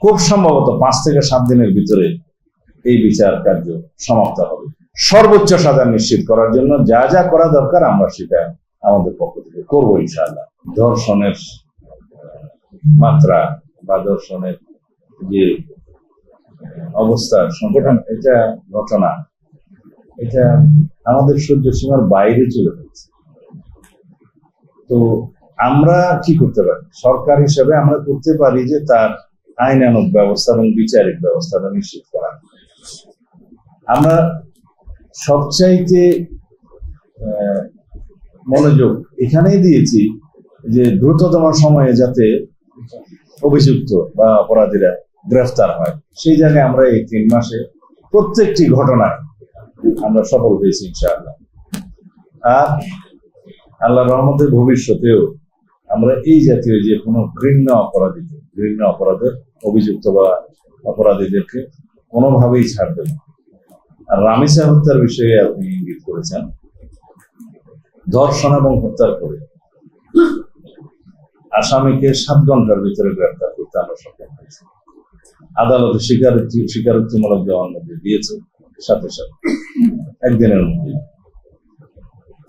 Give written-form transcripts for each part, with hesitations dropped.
খুব সম্ভবত 5 থেকে 7 দিনের ভিতরে এই বিচার কার্য সমাপ্ত হবে। সর্বোচ্চ সাজা নিশ্চিত করার জন্য যা যা করা দরকার আমরা সেটা আমাদের পক্ষ থেকে করবো ইনশাআল্লাহ। ধর্ষণের মাত্রা বা ধর্ষণের যে অবস্থা সংগঠন, এটা ঘটনা, এটা আমাদের সহ্য সীমার বাইরে চলে যাচ্ছে। তো আমরা কি করতে পারি? সরকার হিসেবে আমরা করতে পারি যে তার আইনানুগ ব্যবস্থা এবং বিচারিক ব্যবস্থাটা নিশ্চিত করা। আমরা সবচাইতে মনোযোগ এখানেই দিয়েছি যে দ্রুততম সময়ে যাতে অভিযুক্ত বা অপরাধীরা গ্রেফতার হয়। সেই জায়গায় আমরা এই 3 মাসে প্রত্যেকটি ঘটনায় আমরা সফল হয়েছি ইনশাআল্লাহ। আর আল্লাহর রহমতে ভবিষ্যতেও আমরা এই জাতীয় যে কোনো ঘৃণ্য অপরাধের অভিযুক্ত বা অপরাধীদেরকে কোনোভাবেই ছাড় দেব না। আর রামিসা হত্যার বিষয়ে আপনি ইঙ্গিত করেছেন। ধর্ষণ এবং হত্যার পরে আসামিকে 7 ঘন্টার ভিতরে গ্রেফতার করতে আমরা সক্ষম হয়েছি। আদালতে স্বীকারোক্তিমূলক জবানবন্দি দিয়েছে, সাথে সাথে একদিনের মধ্যে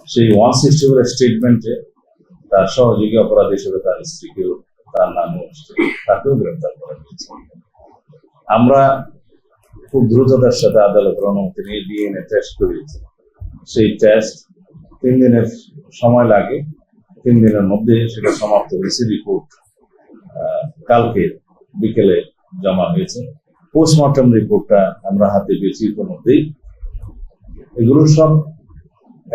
সেই 164 স্টেটমেন্টে তার সহযোগী অপরাধী হিসেবে তার স্ত্রীকেও, তার নামও তাকেও গ্রেফতার করা হয়েছে। আমরা খুব দ্রুততার সাথে আদালতের অনুমতি নিয়ে ডিএনএ টেস্ট করিয়েছি। সেই টেস্ট 3 দিনের সময় লাগে, 3 দিনের মধ্যে সেটা সমাপ্ত হয়েছে। রিপোর্ট কালকে বিকেলে জমা হয়েছে। পোস্টমর্টম রিপোর্টটা আমরা হাতে পেয়েছি ইতিমধ্যেই। এগুলো সব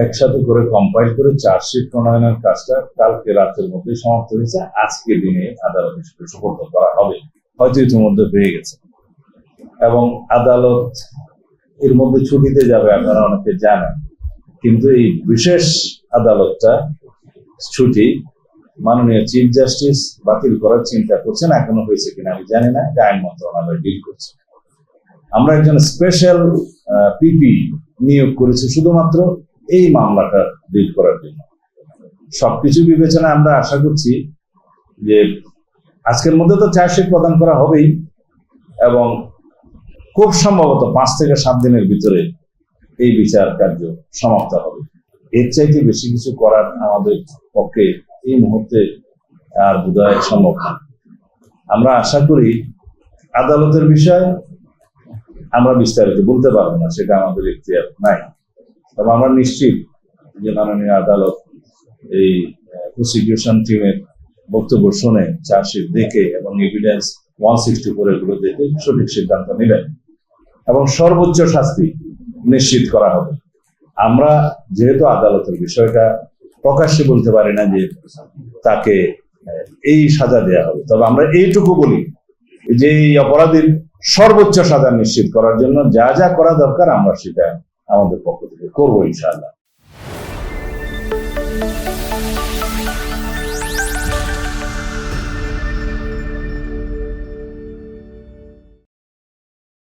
একসাথে করে কম্পাইল করে চার্জশিট প্রণয়নের কাজটা কালকে রাতের মধ্যে সমাপ্ত হয়েছে। আজকে দিনে আদালতে সুপর্দ করা হবে, হয়তো ইতিমধ্যে হয়ে গেছে। এবং আদালত এর মধ্যে ছুটিতে যাবে, আপনারা অনেকে জানেন। কিন্তু এই বিশেষ আদালতটা ছুটি মাননীয় চিফ জাস্টিস বাতিল করার চিন্তা করছেন। এখনো হয়েছে কিনা আমি জানি না, আইন মন্ত্রণালয় ডিল করছে। আমরা একজন স্পেশাল পিপি নিয়োগ করেছি শুধুমাত্র এই মামলাটা ডিল করার জন্য। সবকিছু বিবেচনা আমরা আশা করছি যে আজকের মধ্যে তো চার্জশিট প্রদান করা হবেই, এবং খুব সম্ভবত 5 থেকে 7 দিনের ভিতরে এই বিচার কার্য সমাপ্ত হবে। এর চাইতে বেশি কিছু করার আমাদের পক্ষে এই মুহূর্তে আর বোধহয় সম্ভব না। আমরা আশা করি আদালতের বিষয় আমরা বিস্তারিত বলতে পারবো না, সেটা আমাদের ইখতিয়ার নাই। তবে আমরা নিশ্চিত যে মাননীয় আদালত এই প্রসিকিউশন টিমের বক্তব্য শুনে, চার্জশিট দেখে এবং এভিডেন্স 164 এগুলো দেখে সঠিক সিদ্ধান্ত নেবেন এবং সর্বোচ্চ শাস্তি নিশ্চিত করা হবে। আমরা যেহেতু আদালতের বিষয়টা প্রকাশ্যে বলতে পারি না যে তাকে এই সাজা দেওয়া হবে, তবে আমরা এইটুকু বলি যে এই অপরাধীর সর্বোচ্চ সাজা নিশ্চিত করার জন্য যা যা করা দরকার আমরা সেটা আমাদের পক্ষ থেকে করবো ইনশাআল্লাহ।